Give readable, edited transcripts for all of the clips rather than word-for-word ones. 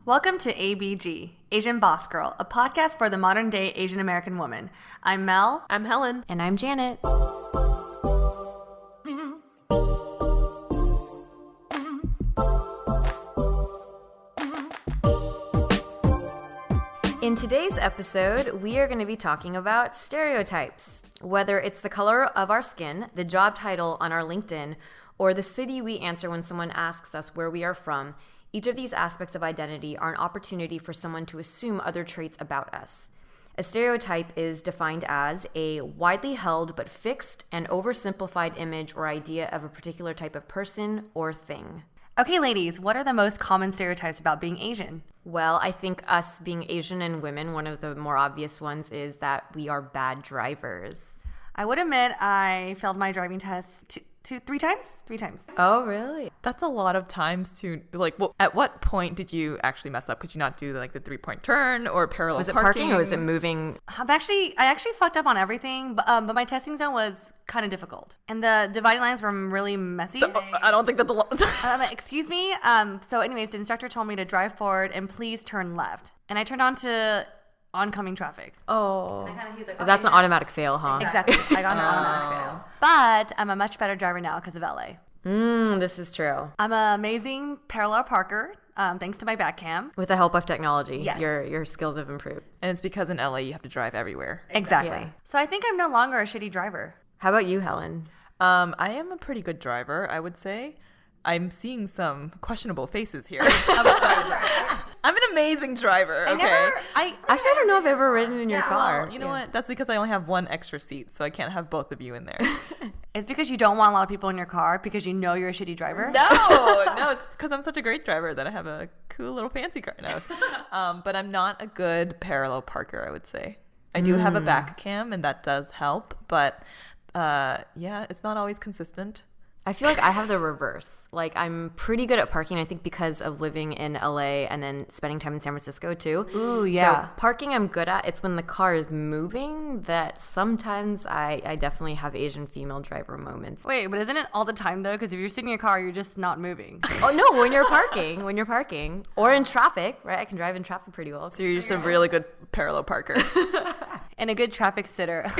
Welcome to ABG, Asian Boss Girl, a podcast for the modern-day Asian American woman. I'm Mel. I'm Helen. And I'm Janet. In today's episode, we are going to be talking about stereotypes. Whether it's the color of our skin, the job title on our LinkedIn, or the city we answer when someone asks us where we are from, each of these aspects of identity are an opportunity for someone to assume other traits about us. A stereotype is defined as a widely held but fixed and oversimplified image or idea of a particular type of person or thing. Okay, ladies, what are the most common stereotypes about being Asian? Well, I think us being Asian and women, one of the more obvious ones is that we are bad drivers. I would admit I failed my driving test three times. Oh, really? That's a lot of times to, at what point did you actually mess up? Could you not do, the 3-point turn or parallel Was it parking? parking or was it moving? I actually fucked up on everything, but my testing zone was kind of difficult. And the dividing lines were really messy. I don't think that Excuse me? So anyways, the instructor told me to drive forward and please turn left. And I turned on to oncoming traffic. Oh. That's an automatic fail, huh? Exactly. I got an automatic fail. But I'm a much better driver now because of LA. This is true. I'm an amazing parallel parker, thanks to my back cam. With the help of technology, Yes. your skills have improved. And it's because in LA you have to drive everywhere. Exactly. Yeah. So I think I'm no longer a shitty driver. How about you, Helen? I am a pretty good driver, I would say. I'm seeing some questionable faces here. I'm an amazing driver, okay? I don't know if I've ever ridden in your car. Well, you know what? That's because I only have one extra seat, so I can't have both of you in there. It's because you don't want a lot of people in your car because you know you're a shitty driver? No, it's because I'm such a great driver that I have a cool little fancy car now. But I'm not a good parallel parker, I would say. I do have a back cam, and that does help, but it's not always consistent. I feel like I have the reverse. I'm pretty good at parking, I think because of living in LA and then spending time in San Francisco too. Ooh, yeah. So parking I'm good at. It's when the car is moving that sometimes I definitely have Asian female driver moments. Wait, but isn't it all the time though? Because if you're sitting in your car, you're just not moving. Oh no, when you're parking or in traffic, right? I can drive in traffic pretty well. So you're just a really good parallel parker. And a good traffic sitter.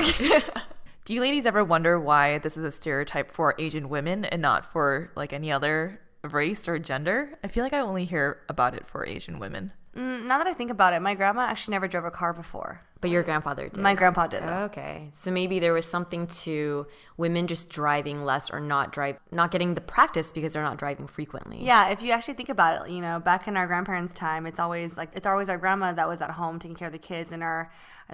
Do you ladies ever wonder why this is a stereotype for Asian women and not for any other race or gender? I feel like I only hear about it for Asian women. Now that I think about it, my grandma actually never drove a car before. But your grandfather did. My grandpa did. Okay. So maybe there was something to women just driving less or not getting the practice because they're not driving frequently. Yeah, if you actually think about it, back in our grandparents' time, it's always our grandma that was at home taking care of the kids, and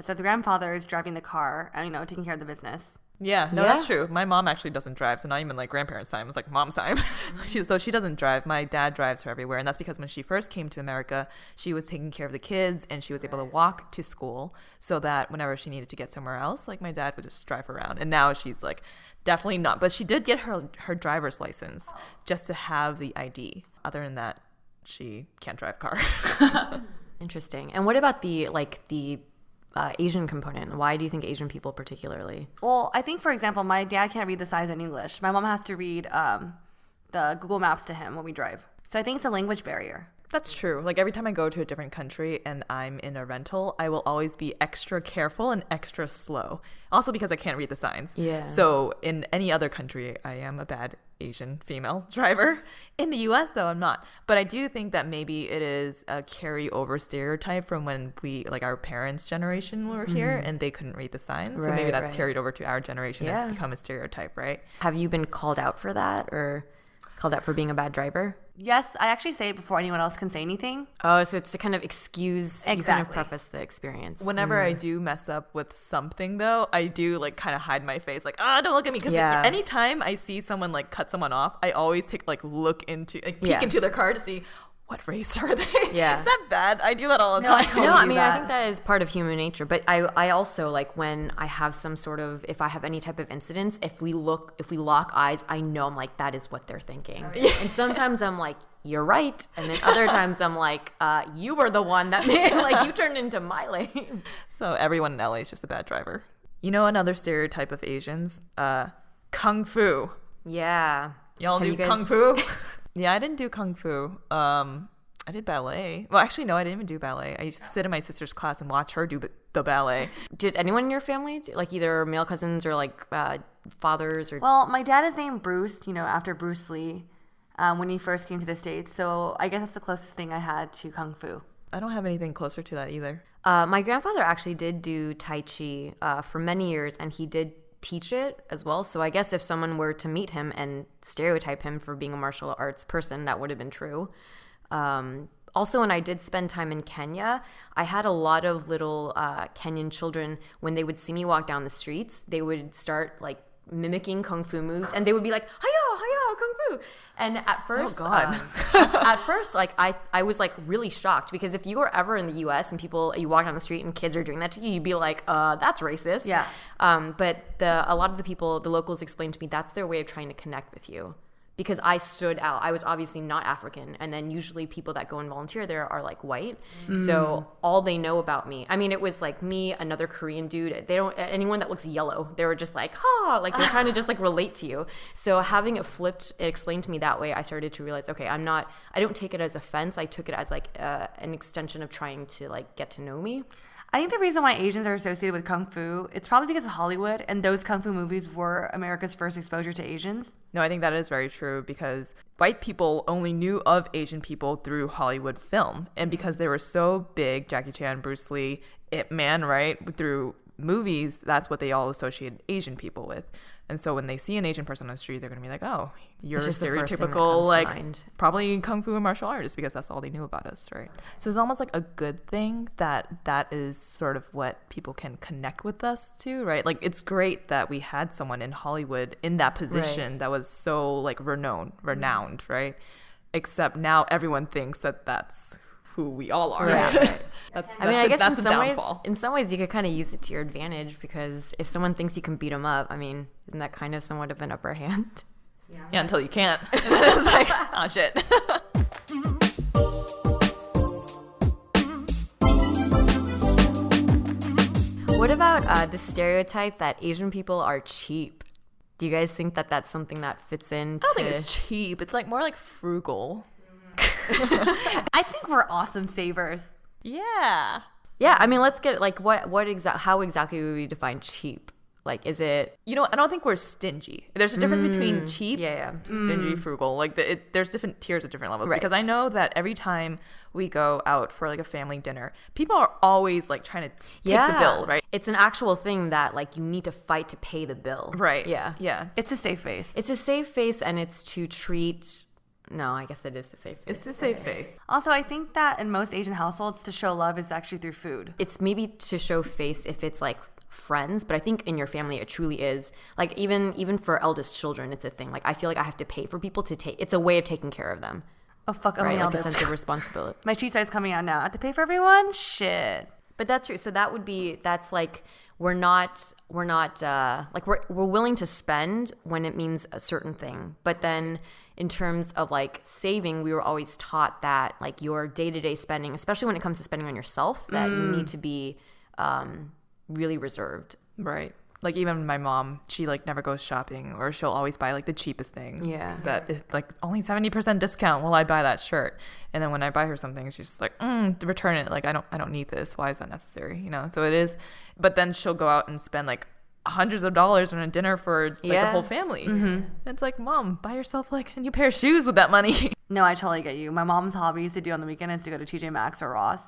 so the grandfather is driving the car, taking care of the business. Yeah, that's true. My mom actually doesn't drive, so not even grandparents' time. It's mom's time. She doesn't drive. My dad drives her everywhere, and that's because when she first came to America, she was taking care of the kids, and she was able to walk to school so that whenever she needed to get somewhere else, my dad would just drive her around. And now she's definitely not. But she did get her driver's license just to have the ID. Other than that, she can't drive a car. Interesting. And what about the Asian component? Why do you think Asian people particularly? Well, I think, for example, my dad can't read the signs in English. My mom has to read the Google Maps to him when we drive. So I think it's a language barrier. That's true. Every time I go to a different country and I'm in a rental, I will always be extra careful and extra slow. Also because I can't read the signs. Yeah. So in any other country, I am a bad Asian female driver. In the US, though, I'm not. But I do think that maybe it is a carryover stereotype from when our parents' generation were here and they couldn't read the signs. So maybe that's carried over to our generation. Yeah. It's become a stereotype, right? Have you been called out for that or called out for being a bad driver? Yes, I actually say it before anyone else can say anything. Oh, so it's to kind of excuse, Exactly. You kind of preface the experience. Whenever I do mess up with something, though, I do kind of hide my face, don't look at me. Because anytime I see someone cut someone off, I always take peek into their car to see what race are they. Yeah. Is that bad? I do that all the time. I think that is part of human nature. But I also when I have some sort of, if I have any type of incidents, if we lock eyes, I know I'm that is what they're thinking. And sometimes I'm you're right. And then other times I'm you were the one that made, you turned into my lane. So everyone in LA is just a bad driver. Another stereotype of Asians, kung fu. Yeah. Y'all do kung fu? Yeah, I didn't do kung fu. I did ballet. Well, actually, no, I didn't even do ballet. I used to sit in my sister's class and watch her do the ballet. Did anyone in your family, like either male cousins or like fathers or? Well, my dad is named Bruce, after Bruce Lee when he first came to the States. So I guess that's the closest thing I had to Kung Fu. I don't have anything closer to that either. My grandfather actually did do Tai Chi for many years, and he did teach it as well. So I guess if someone were to meet him and stereotype him for being a martial arts person, that would have been true. Also, when I did spend time in Kenya, I had a lot of little Kenyan children. When they would see me walk down the streets, they would start like mimicking kung fu moves, and they would be like, "Hiya, hiya, kung fu!" And at first, like I was like really shocked, because if you were ever in the U.S. and you walk down the street and kids are doing that to you, you'd be like, "That's racist." Yeah. But a lot of the locals explained to me that's their way of trying to connect with you. Because I stood out. I was obviously not African. And then usually people that go and volunteer there are like white. So all they know about me, I mean, it was like me, another Korean dude. They don't, anyone that looks yellow, they were just like, like they're trying to just like relate to you. So having it flipped, it explained to me that way, I started to realize, okay, I don't take it as offense. I took it as like an extension of trying to like get to know me. I think the reason why Asians are associated with Kung Fu, it's probably because of Hollywood, and those Kung Fu movies were America's first exposure to Asians. No, I think that is very true, because white people only knew of Asian people through Hollywood film. And because they were so big, Jackie Chan, Bruce Lee, Ip Man, right, through movies, that's what they all associated Asian people with. And so when they see an Asian person on the street, they're going to be like, oh, you're a stereotypical, like, probably Kung Fu and martial artist, because that's all they knew about us, right? So it's almost like a good thing that is sort of what people can connect with us to, right? Like, it's great that we had someone in Hollywood in that position that was so, like, renowned, right? Except now everyone thinks that that's who we all are. Right. I guess that's in some ways you could kind of use it to your advantage, because if someone thinks you can beat them up, I mean, isn't that kind of somewhat of an upper hand? Yeah, until you can't. It's like, oh shit. What about the stereotype that Asian people are cheap? Do you guys think that that's something that fits in? I don't think it's cheap. It's like more like frugal. I think we're awesome savers. Yeah. Yeah, I mean, let's get like how exactly would we define cheap? Like, is it? I don't think we're stingy. There's a difference between cheap, stingy, frugal. Like, there's different tiers at different levels. Right. Because I know that every time we go out for like a family dinner, people are always like trying to take the bill, right? It's an actual thing that like you need to fight to pay the bill. Right. Yeah. It's a safe face. It's a safe face, and it's to treat. No, I guess it is to save face. It's to save face. Also, I think that in most Asian households, to show love is actually through food. It's maybe to show face if it's like friends, but I think in your family it truly is. Like even for eldest children, it's a thing. Like I feel like I have to pay for people to take. It's a way of taking care of them. Oh fuck! I'm right? like a sense of responsibility. My cheat size coming out now. I have to pay for everyone. Shit. But that's true. So that's like. We're not like we're willing to spend when it means a certain thing. But then in terms of like saving, we were always taught that like your day-to-day spending, especially when it comes to spending on yourself, that you need to be really reserved. Right. Like even my mom, she like never goes shopping, or she'll always buy like the cheapest thing. Yeah. That is like only 70% discount while I buy that shirt. And then when I buy her something, she's just like, return it. Like I don't need this. Why is that necessary? So it is. But then she'll go out and spend like hundreds of dollars on a dinner for like the whole family. Mm-hmm. And it's like, Mom, buy yourself like a new pair of shoes with that money. No, I totally get you. My mom's hobby to do on the weekend is to go to TJ Maxx or Ross.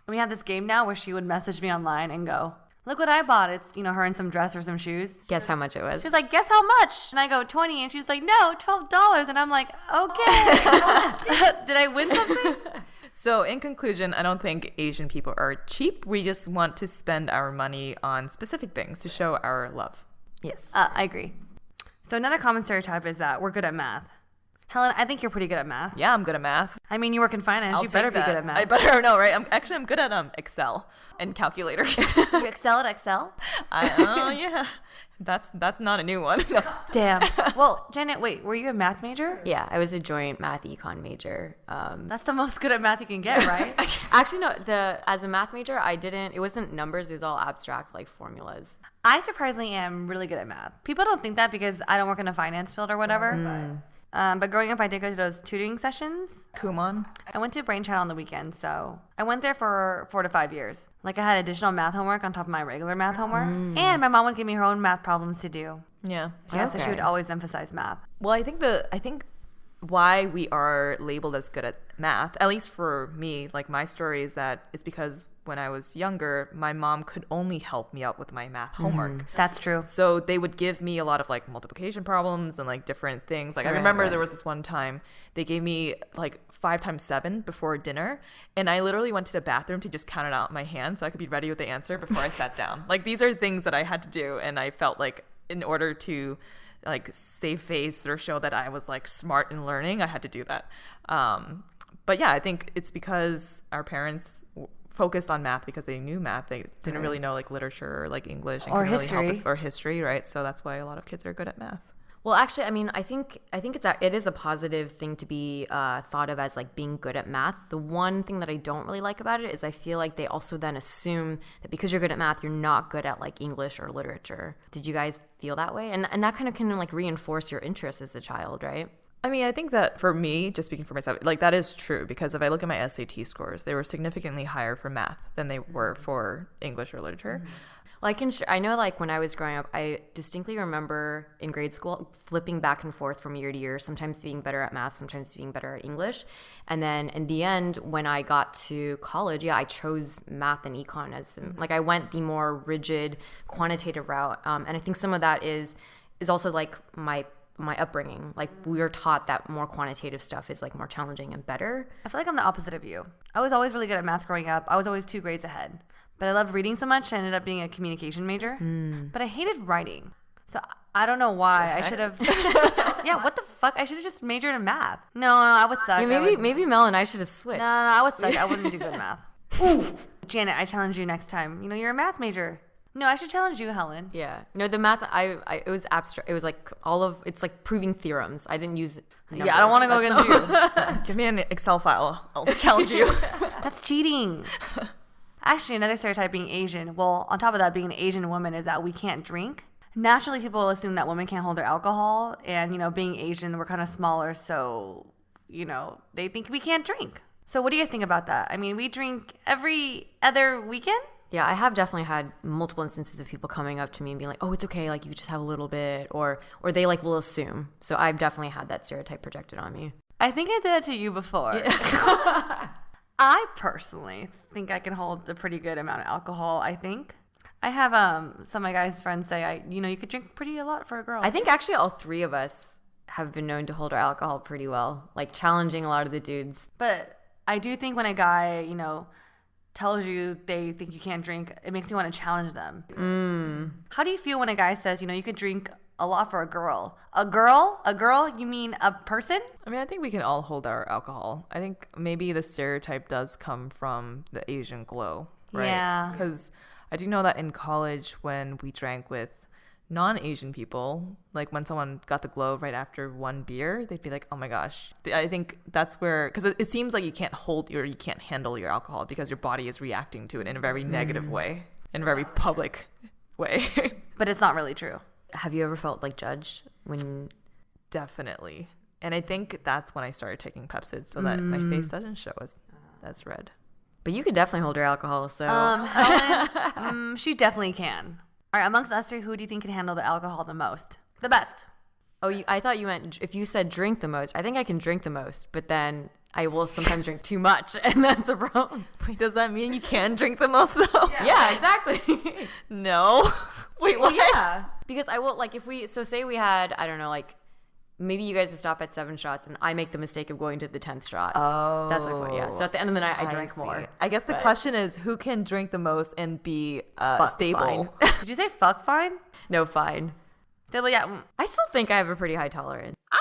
We have this game now where she would message me online and go, look what I bought. It's, her in some dress or some shoes. Guess how much it was. She's like, guess how much? And I go, 20. And she's like, no, $12. And I'm like, okay. Did I win something? So in conclusion, I don't think Asian people are cheap. We just want to spend our money on specific things to show our love. Yes. I agree. So another common stereotype is that we're good at math. Helen, I think you're pretty good at math. Yeah, I'm good at math. I mean, you work in finance. You better be good at math. I better know, right? I'm good at Excel and calculators. You excel at Excel? Yeah. That's not a new one. No. Damn. Well, Janet, wait, were you a math major? Yeah, I was a joint math econ major. That's the most good at math you can get, right? Actually, no. As a math major, it wasn't numbers. It was all abstract, like formulas. I surprisingly am really good at math. People don't think that because I don't work in a finance field or whatever. But growing up, I did go to those tutoring sessions. Kumon. I went to Brainchild on the weekend, so I went there for 4 to 5 years. Like, I had additional math homework on top of my regular math homework. And my mom would give me her own math problems to do. Yeah. Yeah, so she would always emphasize math. Well, I think why we are labeled as good at math, at least for me, like my story is that it's because when I was younger, my mom could only help me out with my math homework. That's true. So they would give me a lot of like multiplication problems and like different things. Like I remember there was this one time they gave me like 5 times 7 before dinner, and I literally went to the bathroom to just count it out in my hand so I could be ready with the answer before I sat down. Like these are things that I had to do, and I felt like in order to like save face or show that I was like smart in learning, I had to do that. But yeah, I think it's because our parents focused on math because they knew math. They didn't really know like literature or like English and or couldn't history. Really help us, or history, right? So that's why a lot of kids are good at math. Well, actually, I mean, I think it is a positive thing to be thought of as like being good at math. The one thing that I don't really like about it is I feel like they also then assume that because you're good at math, you're not good at like English or literature. Did you guys feel that way? And that kind of can like reinforce your interest as a child, right? I mean, I think that for me, just speaking for myself, like that is true because if I look at my SAT scores, they were significantly higher for math than they were for English or literature. Well, I know like when I was growing up, I distinctly remember in grade school flipping back and forth from year to year, sometimes being better at math, sometimes being better at English. And then in the end, when I got to college, I chose math and econ as like I went the more rigid quantitative route. And I think some of that is also like my upbringing. Like we were taught that more quantitative stuff is like more challenging and better. I feel like I'm the opposite of you. I was always really good at math growing up. I was always 2 grades ahead. But I loved reading so much, I ended up being a communication major. But I hated writing. So I don't know why. I should have... Yeah, what the fuck? I should have just majored in math. No, I would suck. Yeah, maybe Mel and I should have switched. No, I would suck. I wouldn't do good at math. Ooh. Janet, I challenge you next time. You know, you're a math major. No, I should challenge you, Helen. Yeah. No, the math, it was abstract. It was like it's like proving theorems. I didn't use numbers. Yeah, I don't want to go against you. Give me an Excel file. I'll challenge you. That's cheating. Actually, another stereotype being Asian. Well, on top of that, being an Asian woman is that we can't drink. Naturally, people assume that women can't hold their alcohol. And, you know, being Asian, we're kind of smaller. So, you know, they think we can't drink. So what do you guys think about that? I mean, we drink every other weekend. Yeah, I have definitely had multiple instances of people coming up to me and being like, oh, it's okay. Like, you just have a little bit. Or they, like, will assume. So I've definitely had that stereotype projected on me. I think I did that to you before. Yeah. I personally think I can hold a pretty good amount of alcohol, I think. I have some of my guys' friends say, you could drink pretty a lot for a girl. I think actually all 3 of us have been known to hold our alcohol pretty well, like challenging a lot of the dudes. But I do think when a guy, tells you they think you can't drink, it makes me want to challenge them. How do you feel when a guy says, you could drink a lot for a girl? A girl? A girl? You mean a person? I mean, I think we can all hold our alcohol. I think maybe the stereotype does come from the Asian glow, right? Yeah. Because I do know that in college when we drank with non-Asian people, like when someone got the glow right after one beer, they'd be like, oh my gosh. I think that's where, because it seems like you can't handle your alcohol because your body is reacting to it in a very negative way, in a very public way. But it's not really true. Have you ever felt like judged when? Definitely. And I think that's when I started taking Pepsid so that my face doesn't show as red. But you could definitely hold your alcohol, so. Helen, she definitely can. All right, amongst us 3, who do you think can handle the alcohol the most? The best. Oh, I thought you meant if you said drink the most. I think I can drink the most, but then I will sometimes drink too much, and that's a problem. Wait, does that mean you can drink the most, though? Yeah, exactly. No. Wait, what? Well, yeah. Because I will, like, say we had, I don't know, like, maybe you guys would stop at 7 shots, and I make the mistake of going to the 10th shot. Oh. That's like what, yeah. So at the end of the night, I drink more. I guess the question is who can drink the most and be stable? Did you say fuck fine? No, fine. Stable, yeah. I still think I have a pretty high tolerance. I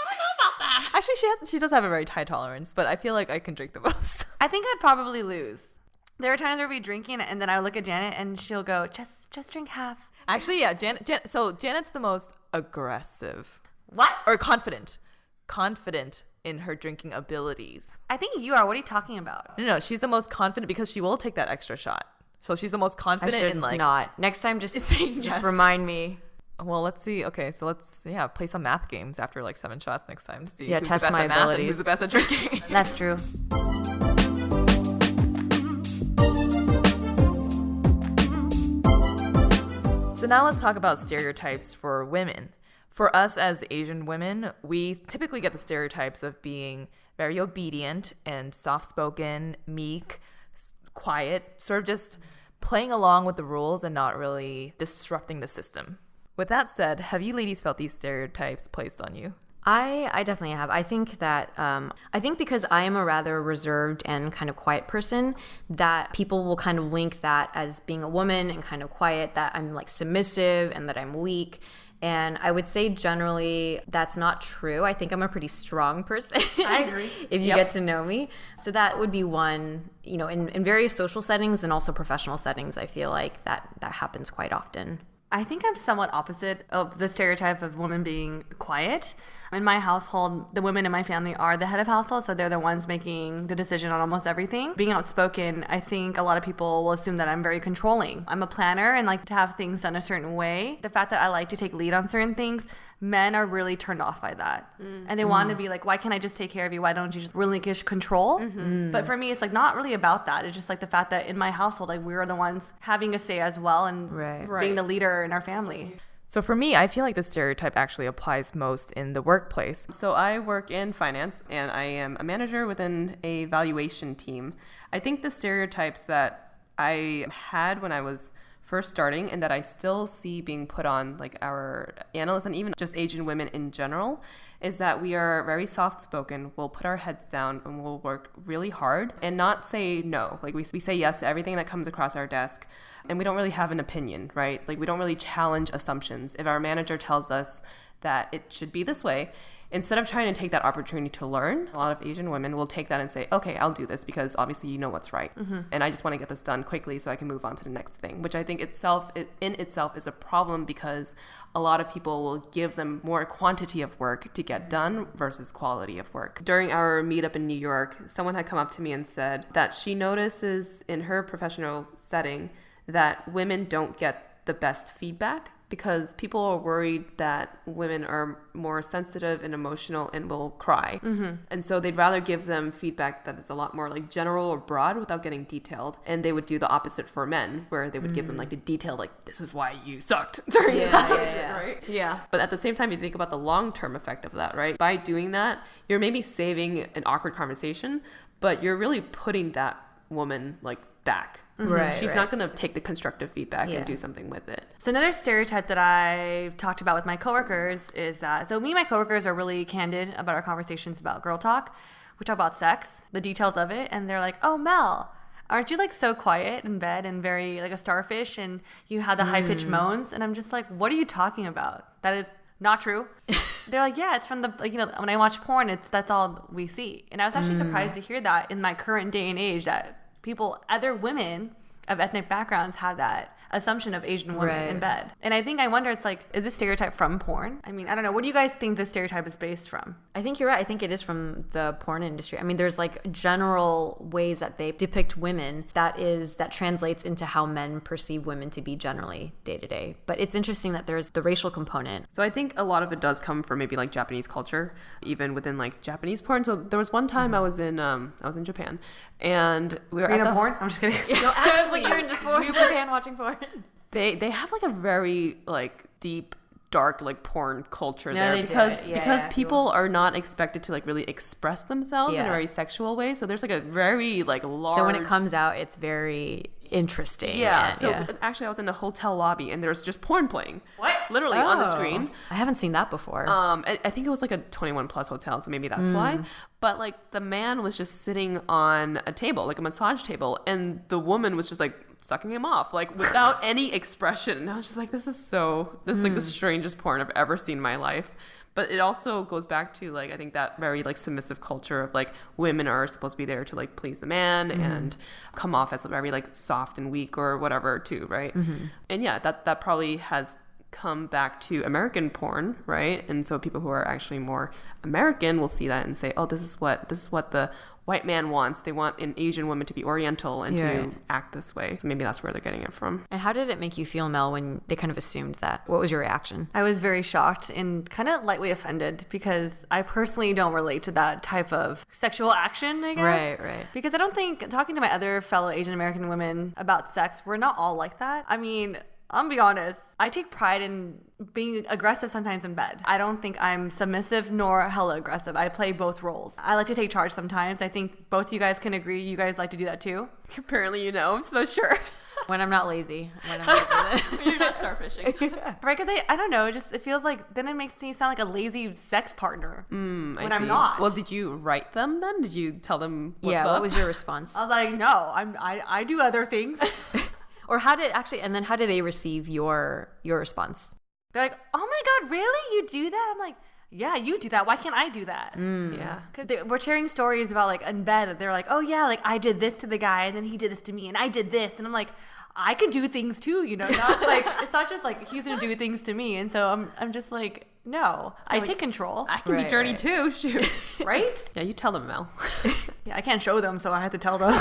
don't know about that. Actually, she does have a very high tolerance, but I feel like I can drink the most. I think I'd probably lose. There are times where we'd be drinking, and then I would look at Janet, and she'll go, just drink half. Actually, yeah, so Janet's the most aggressive. What? Or confident in her drinking abilities. I think you are. What are you talking about? No, she's the most confident because she will take that extra shot. So she's the most confident in like not. Next time, just saying yes. remind me. Well, let's see. Okay, so let's play some math games after like 7 shots next time to see Yeah, who's test the best my at math and abilities. who's the best at drinking. That's true. So now let's talk about stereotypes for women. For us as Asian women, we typically get the stereotypes of being very obedient and soft-spoken, meek, quiet, sort of just playing along with the rules and not really disrupting the system. With that said, have you ladies felt these stereotypes placed on you? I definitely have. I think that because I am a rather reserved and kind of quiet person, that people will kind of link that as being a woman and kind of quiet, that I'm like submissive and that I'm weak. And I would say generally that's not true. I think I'm a pretty strong person. I agree. If you get to know me. So that would be one, in various social settings and also professional settings, I feel like that happens quite often. I think I'm somewhat opposite of the stereotype of women being quiet. In my household, the women in my family are the head of household, so they're the ones making the decision on almost everything. Being outspoken, I think a lot of people will assume that I'm very controlling. I'm a planner and like to have things done a certain way. The fact that I like to take lead on certain things, men are really turned off by that. And they want to be like, why can't I just take care of you? Why don't you just relinquish control? But for me, it's like not really about that. It's just like the fact that in my household, like we're the ones having a say as well and being the leader in our family. So for me, I feel like the stereotype actually applies most in the workplace. So I work in finance and I am a manager within a valuation team. I think the stereotypes that I had when I was first starting and that I still see being put on like our analysts and even just Asian women in general is that we are very soft-spoken. We'll put our heads down and we'll work really hard and not say no. Like we say yes to everything that comes across our desk and we don't really have an opinion, right? Like we don't really challenge assumptions. If our manager tells us that it should be this way, instead of trying to take that opportunity to learn, a lot of Asian women will take that and say, okay, I'll do this because obviously you know what's right. And I just want to get this done quickly so I can move on to the next thing, which I think in itself is a problem because a lot of people will give them more quantity of work to get done versus quality of work. During our meetup in New York, someone had come up to me and said that she notices in her professional setting that women don't get the best feedback because people are worried that women are more sensitive and emotional and will cry. And so they'd rather give them feedback that is a lot more like general or broad without getting detailed. And they would do the opposite for men, where they would give them like the detailed, like, this is why you sucked during this session, right? Yeah. But at the same time, you think about the long-term effect of that, right? By doing that, you're maybe saving an awkward conversation, but you're really putting that woman like back. She's not going to take the constructive feedback and do something with it. So another stereotype that I've talked about with my coworkers is that, so me and my coworkers are really candid about our conversations about girl talk. We talk about sex, the details of it, and they're like, oh, Mel, aren't you like so quiet in bed and very like a starfish and you have the high-pitched moans? And I'm just like, what are you talking about? That is not true. They're like, yeah, it's from the, like, when I watch porn, that's all we see. And I was actually surprised to hear that in my current day and age that other women of ethnic backgrounds have that assumption of Asian women in bed. And I wonder, it's like, is this stereotype from porn? I mean, I don't know. What do you guys think this stereotype is based from? I think you're right. I think it is from the porn industry. I mean, there's like general ways that they depict women that translates into how men perceive women to be generally day to day. But it's interesting that there's the racial component. So I think a lot of it does come from maybe like Japanese culture, even within like Japanese porn. So there was one time I was in Japan and we were Are you at into the porn? I'm just kidding. No, actually, you're in Japan watching porn. They have like a very like deep, dark like porn culture there they because do. Yeah, people are not expected to like really express themselves in a very sexual way. So there's like a very like large. So when it comes out, it's very interesting. Yeah. Actually, I was in the hotel lobby and there's just porn playing. What? Literally on the screen. I haven't seen that before. I think it was like a 21 plus hotel, so maybe that's why. But like the man was just sitting on a table, like a massage table, and the woman was just like sucking him off, like without any expression. And I was just like, this is like the strangest porn I've ever seen in my life. But it also goes back to like, I think that very like submissive culture of like women are supposed to be there to like please the man and come off as very like soft and weak or whatever too, right? And yeah, that probably has come back to American porn, right? And so people who are actually more American will see that and say, oh, this is what the white man wants. They want an Asian woman to be Oriental and to act this way. So maybe that's where they're getting it from. And how did it make you feel, Mel, when they kind of assumed that? What was your reaction? I was very shocked and kind of lightly offended because I personally don't relate to that type of sexual action, I guess. Right. Because I don't think, talking to my other fellow Asian American women about sex, we're not all like that. I mean, I'm gonna be honest, I take pride in being aggressive sometimes in bed. I don't think I'm submissive nor hella aggressive. I play both roles. I like to take charge sometimes. I think both of you guys can agree. You guys like to do that too. Apparently, so sure. When I'm not lazy. When I'm not You're not starfishing. Right, because I don't know, it feels like, then it makes me sound like a lazy sex partner when I'm see. not. Well, did you write them then? Did you tell them what's up? what was your response? I was like, no, I do other things. Or how did they receive your response? They're like, oh my God, really? You do that? I'm like, yeah, you do that. Why can't I do that? Yeah. Because we're sharing stories about like in bed. They're like, oh yeah, like I did this to the guy and then he did this to me and I did this. And I'm like, I can do things too, not like, it's not just like he's going to do things to me. And so I'm just like, no, I take control. I can be dirty too. Shoot. Right? Yeah, you tell them, Mel. Yeah, I can't show them, so I had to tell them.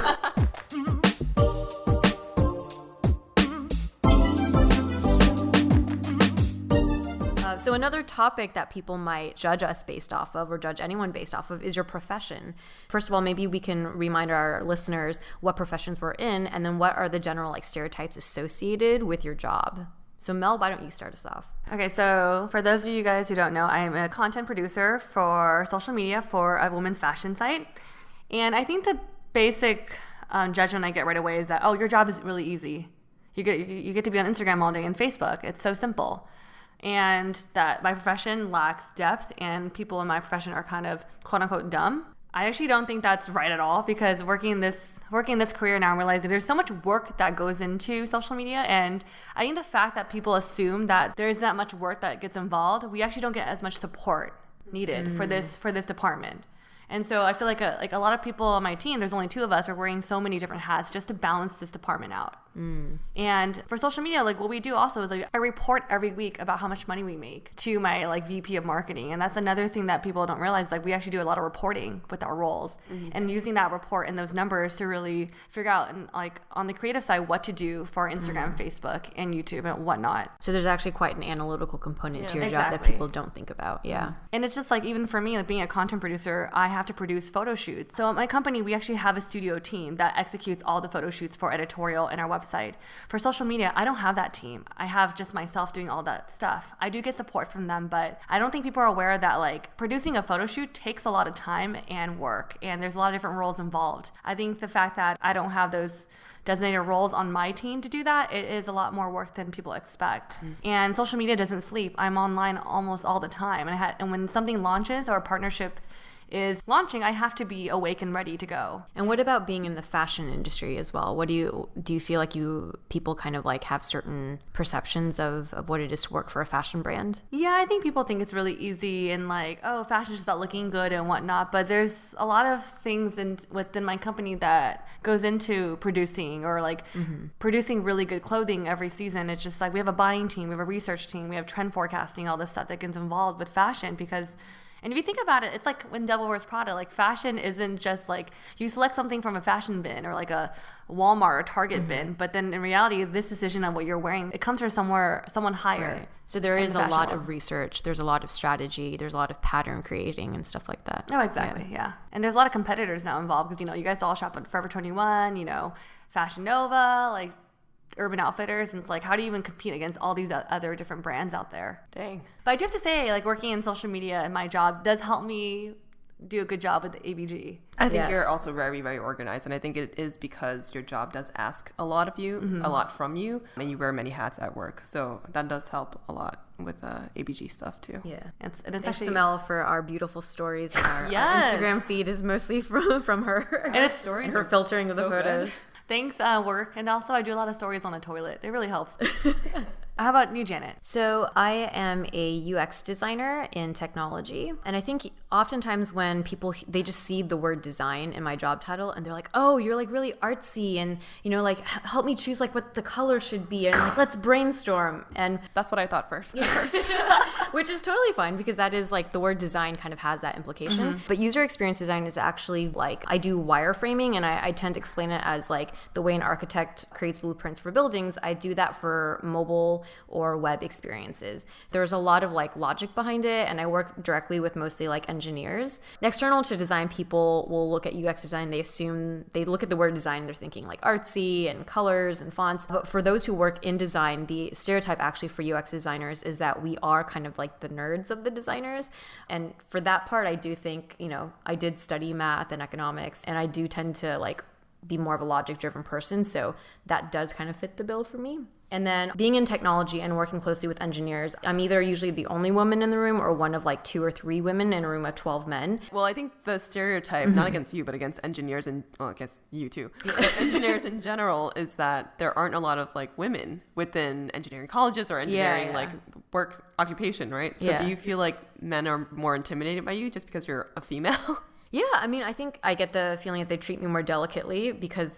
So another topic that people might judge us based off of, or judge anyone based off of, is your profession. First of all, maybe we can remind our listeners what professions we're in, and then what are the general stereotypes associated with your job. So Mel, why don't you start us off? Okay, so for those of you guys who don't know, I am a content producer for social media for a women's fashion site. And I think the basic judgment I get right away is that, oh, your job is really easy. You get to be on Instagram all day and Facebook. It's so simple. And that my profession lacks depth and people in my profession are kind of quote unquote dumb. I actually don't think that's right at all, because working this career now, I'm realizing there's so much work that goes into social media, and I think the fact that people assume that there's that much work that gets involved, we actually don't get as much support needed for this department. And so I feel like a lot of people on my team, there's only 2 of us, are wearing so many different hats just to balance this department out. And for social media, like what we do also is like I report every week about how much money we make to my like VP of marketing. And that's another thing that people don't realize. Like we actually do a lot of reporting with our roles and using that report and those numbers to really figure out, and like on the creative side, what to do for Instagram, Facebook, and YouTube and whatnot. So there's actually quite an analytical component to your job that Exactly. people don't think about. Yeah. And it's just like, even for me, like being a content producer, I have to produce photo shoots. So at my company, we actually have a studio team that executes all the photo shoots for editorial and our website. For social media, I don't have that team. I have just myself doing all that stuff. I do get support from them, but I don't think people are aware that like producing a photo shoot takes a lot of time and work, and there's a lot of different roles involved. I think the fact that I don't have those designated roles on my team to do that, it is a lot more work than people expect. And social media doesn't sleep. I'm online almost all the time, and when something launches or a partnership is launching, I have to be awake and ready to go. And what about being in the fashion industry as well? What do you feel like people kind of like have certain perceptions of what it is to work for a fashion brand? Yeah, I think people think it's really easy and like, oh, fashion is about looking good and whatnot. But there's a lot of things within my company that goes into producing or like producing really good clothing every season. It's just like we have a buying team, we have a research team, we have trend forecasting, all this stuff that gets involved with fashion because. And if you think about it, it's like when Devil Wears Prada, like fashion isn't just like you select something from a fashion bin or like a Walmart or Target bin, but then in reality, this decision on what you're wearing, it comes from someone higher. Right. So there is a lot of research, there's a lot of strategy, there's a lot of pattern creating and stuff like that. Oh, exactly, yeah. And there's a lot of competitors now involved because, you guys all shop at Forever 21, Fashion Nova, like Urban Outfitters, and it's like, how do you even compete against all these other different brands out there? Dang. But I do have to say, like, working in social media and my job does help me do a good job with the ABG. I think you're also very, very organized, and I think it is because your job does ask a lot of you, a lot from you, and you wear many hats at work. So that does help a lot with ABG stuff too. Yeah. It's Thanks actually to Mel for our beautiful stories. And our Yes. Instagram feed is mostly from her. And it's stories and her are filtering of the so good. photos. thanks work, and also I do a lot of stories on the toilet. It really helps. How about you, Janet? So I am a UX designer in technology. And I think oftentimes when people, they just see the word design in my job title and they're like, oh, you're like really artsy and, you know, like help me choose like what the color should be and like let's brainstorm. And That's what I thought first. which is totally fine because that is like the word design kind of has that implication. But user experience design is actually like I do wireframing, and I tend to explain it as like the way an architect creates blueprints for buildings. I do that for mobile or web experiences. There's a lot of like logic behind it, and I work directly with mostly like engineers. External to design people will look at UX design, they look at the word design, they're thinking like artsy and colors and fonts. But for those who work in design, the stereotype actually for UX designers is that we are kind of like the nerds of the designers. And for that part, I do think, you know, I did study math and economics, and I do tend to like be more of a logic driven person. So that does kind of fit the bill for me. And then being in technology and working closely with engineers, I'm either usually the only woman in the room or one of like 2 or 3 women in a room of 12 men. Well, I think the stereotype, not against you, but against engineers and, well, I guess you too, but engineers in general, is that there aren't a lot of like women within engineering colleges or engineering like work occupation, right? So do you feel like men are more intimidated by you just because you're a female? Yeah, I mean, I think I get the feeling that they treat me more delicately because,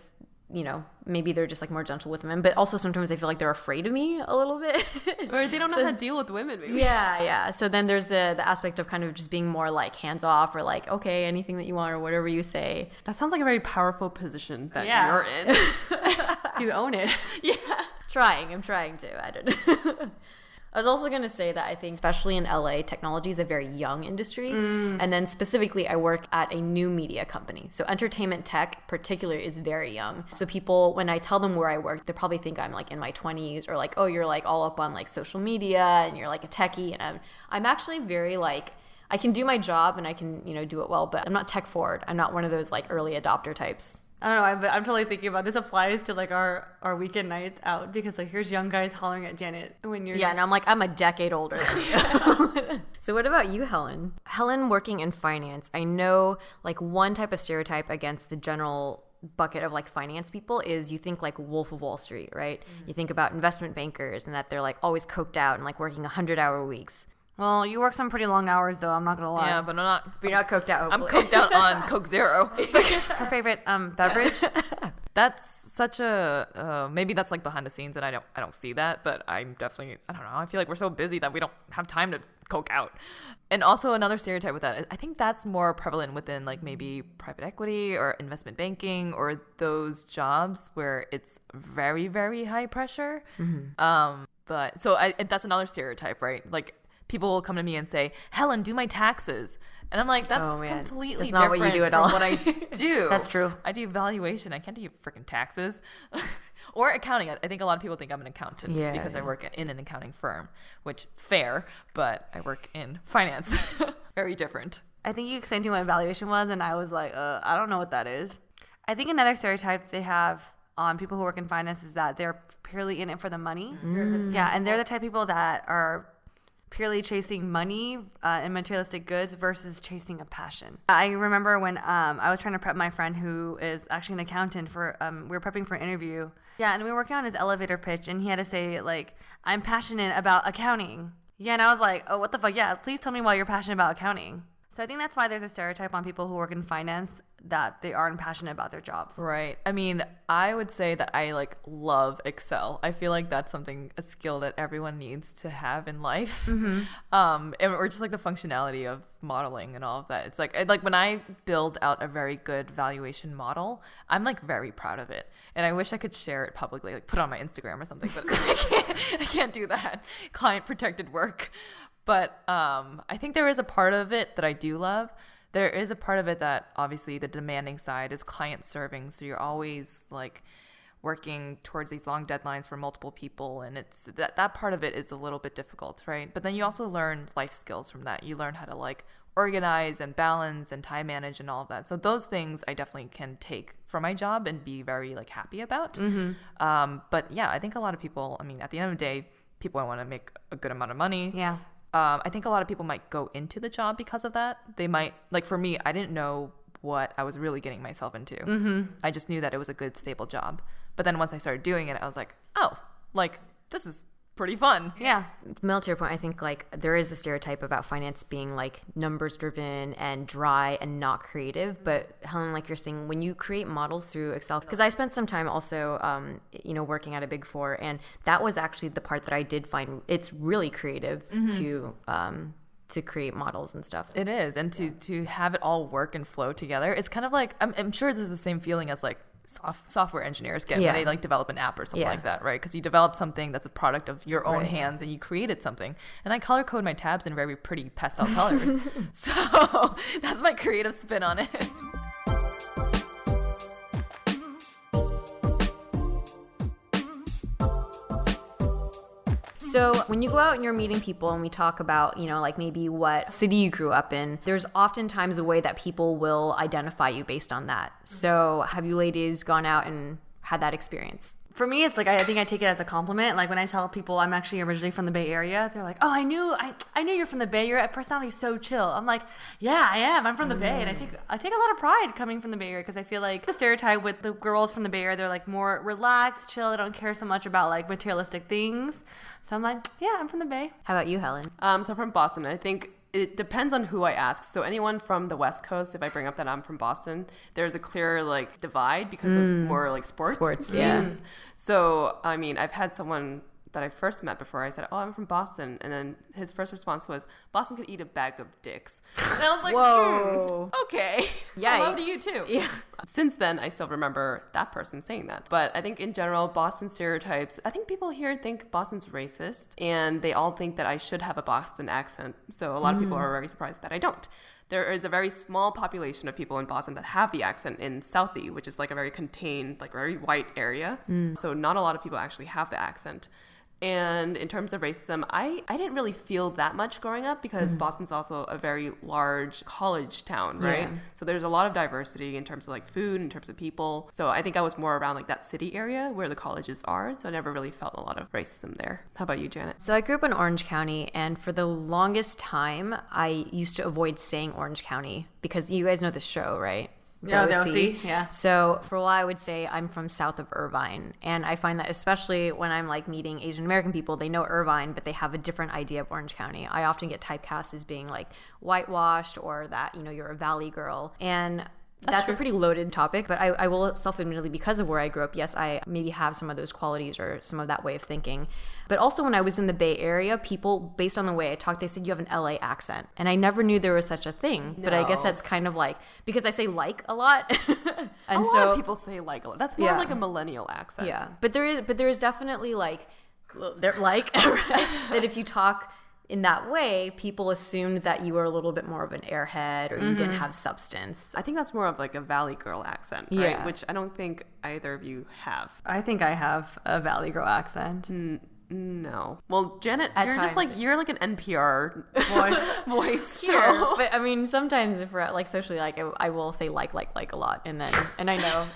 you know, maybe they're just like more gentle with women, but also sometimes I feel like they're afraid of me a little bit. Or they don't know how to deal with women, maybe. Yeah. So then there's the aspect of kind of just being more like hands off or like, okay, anything that you want or whatever you say. That sounds like a very powerful position that you're in. Do you own it? I'm trying to. I don't know. I was also going to say that I think, especially in LA, technology is a very young industry. And then specifically, I work at a new media company. So entertainment tech particularly is very young. So people, when I tell them where I work, they probably think I'm like in my 20s or like, oh, you're like all up on like social media and you're like a techie. And I'm actually very like, I can do my job and I can, you know, do it well, but I'm not tech forward. I'm not one of those like early adopter types. I don't know. I'm totally thinking about this applies to like our weekend nights out because like here's young guys hollering at Janet when you're and I'm like, I'm a decade older than you. So what about you, Helen? Helen, working in finance, I know like one type of stereotype against the general bucket of like finance people is you think like Wolf of Wall Street, right? You think about investment bankers and that they're like always coked out and like working 100-hour weeks. Well, you work some pretty long hours though, I'm not gonna lie. Yeah, but But you're not coked out, I'm hopefully. coked out on Coke Zero. Her favorite beverage? That's such a maybe that's like behind the scenes and I don't see that, but I'm definitely, I don't know, I feel like we're so busy that we don't have time to coke out. And also another stereotype with that, I think that's more prevalent within like maybe private equity or investment banking or those jobs where it's very, very high pressure. But so that's another stereotype, right? Like people will come to me and say, Helen, do my taxes. And I'm like, that's completely That's not different what you do at from all. what I do. That's true. I do valuation. I can't do freaking taxes. Or accounting. I think a lot of people think I'm an accountant because I work in an accounting firm, which fair, but I work in finance. Very different. I think you explained to me what evaluation was, and I was like, I don't know what that is. I think another stereotype they have on people who work in finance is that they're purely in it for the money. Yeah, and they're the type of people that are purely chasing money and materialistic goods versus chasing a passion. I remember when I was trying to prep my friend who is actually an accountant for, we were prepping for an interview. Yeah, and we were working on his elevator pitch, and he had to say, like, I'm passionate about accounting. Yeah, and I was like, oh, what the fuck? Yeah, please tell me why you're passionate about accounting. So I think that's why there's a stereotype on people who work in finance that they aren't passionate about their jobs. Right. I mean, I would say that I like love Excel. I feel like that's a skill that everyone needs to have in life. Or just like the functionality of modeling and all of that. It's like when I build out a very good valuation model, I'm like very proud of it. And I wish I could share it publicly, like put it on my Instagram or something, but I can't do that. Client protected work. But I think there is a part of it that I do love. There is a part of it that obviously the demanding side is client serving. So you're always like working towards these long deadlines for multiple people. And it's that part of it is a little bit difficult, right? But then you also learn life skills from that. You learn how to like organize and balance and time manage and all of that. So those things I definitely can take from my job and be very like happy about. But yeah, I think a lot of people, I mean, at the end of the day, people want to make a good amount of money. Yeah. I think a lot of people might go into the job because of that. They might, like for me, I didn't know what I was really getting myself into. I just knew that it was a good, stable job. But then once I started doing it, I was like, oh, like this is pretty fun. Yeah. Mel, to your point, I think like there is a stereotype about finance being like numbers driven and dry and not creative. But Helen, like you're saying, when you create models through Excel, because I spent some time also, working at a Big Four, and that was actually the part that I did find it's really creative to create models and stuff. It is, and to have it all work and flow together, it's kind of like I'm sure this is the same feeling as like software engineers get when they like develop an app or something like that, right? Because you develop something that's a product of your own hands and you created something. And I color code my tabs in very pretty pastel colors, so that's my creative spin on it. So when you go out and you're meeting people and we talk about, like maybe what city you grew up in, there's oftentimes a way that people will identify you based on that. So have you ladies gone out and had that experience? For me, it's like I think I take it as a compliment. Like when I tell people I'm actually originally from the Bay Area, they're like, "Oh, I knew you're from the Bay. Your personality is so chill." I'm like, "Yeah, I am. I'm from the Bay," and I take a lot of pride coming from the Bay Area because I feel like the stereotype with the girls from the Bay Area, they're like more relaxed, chill. They don't care so much about like materialistic things. So I'm like, "Yeah, I'm from the Bay." How about you, Helen? So from Boston, I think it depends on who I ask. So anyone from the West Coast, if I bring up that I'm from Boston, there's a clear like divide because of more like sports teams. Yeah. So I mean, I've had someone that I first met before. I said, "Oh, I'm from Boston," and then his first response was, "Boston could eat a bag of dicks." And I was like, "Whoa, okay, yeah, hello to you too." Yeah. Since then, I still remember that person saying that. But I think in general, Boston stereotypes, I think people here think Boston's racist, and they all think that I should have a Boston accent. So a lot of people are very surprised that I don't. There is a very small population of people in Boston that have the accent in Southie, which is like a very contained, like very white area. So not a lot of people actually have the accent. And in terms of racism, I didn't really feel that much growing up because Boston's also a very large college town, right? Yeah. So there's a lot of diversity in terms of like food, in terms of people. So I think I was more around like that city area where the colleges are. So I never really felt a lot of racism there. How about you, Janet? So I grew up in Orange County, and for the longest time, I used to avoid saying Orange County because you guys know the show, right? Yeah, the OC, yeah. So for a while, I would say I'm from south of Irvine. And I find that especially when I'm like meeting Asian American people, they know Irvine, but they have a different idea of Orange County. I often get typecast as being like whitewashed or that, you're a valley girl. And that's a pretty loaded topic, but I will self-admittedly, because of where I grew up, yes, I maybe have some of those qualities or some of that way of thinking. But also when I was in the Bay Area, people, based on the way I talk, they said you have an LA accent. And I never knew there was such a thing. No. But I guess that's kind of like, because I say like a lot. And a lot of people say like a lot. That's more like a millennial accent. Yeah. But there is definitely like, they're like, that if you talk in that way, people assumed that you were a little bit more of an airhead or you didn't have substance. I think that's more of like a Valley Girl accent, right? Yeah. Which I don't think either of you have. I think I have a Valley Girl accent. No. Well, Janet, At you're times. just like, you're like an NPR voice. Sure. So. But I mean, sometimes if we're like socially, like I will say like a lot, and I know.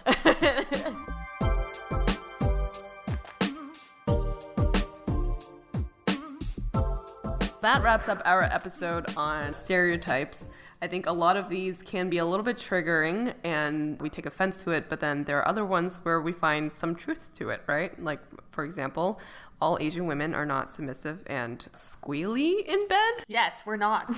That wraps up our episode on stereotypes. I think a lot of these can be a little bit triggering and we take offense to it, but then there are other ones where we find some truth to it, right? Like, for example, all Asian women are not submissive and squealy in bed. Yes, we're not.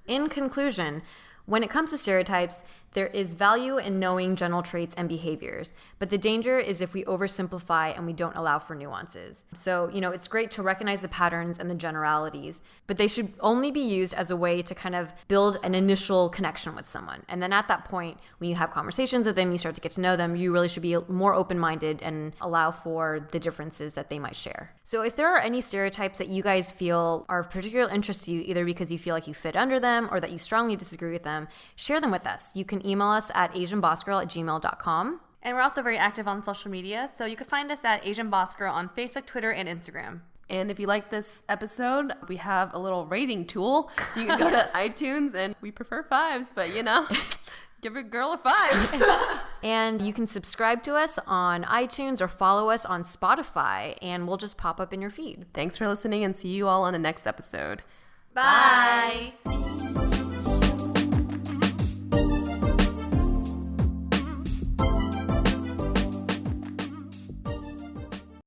In conclusion, when it comes to stereotypes, there is value in knowing general traits and behaviors, but the danger is if we oversimplify and we don't allow for nuances. So, it's great to recognize the patterns and the generalities, but they should only be used as a way to kind of build an initial connection with someone. And then at that point, when you have conversations with them, you start to get to know them, you really should be more open-minded and allow for the differences that they might share. So if there are any stereotypes that you guys feel are of particular interest to you, either because you feel like you fit under them or that you strongly disagree with them, share them with us. You can email us at asianbossgirl@gmail.com. And we're also very active on social media, so you can find us at Asian Boss Girl on Facebook, Twitter, and Instagram. And if you like this episode, we have a little rating tool. You can go to iTunes, and we prefer 5s, but give a girl a 5. And you can subscribe to us on iTunes or follow us on Spotify, and we'll just pop up in your feed. Thanks for listening, and see you all on the next episode. Bye.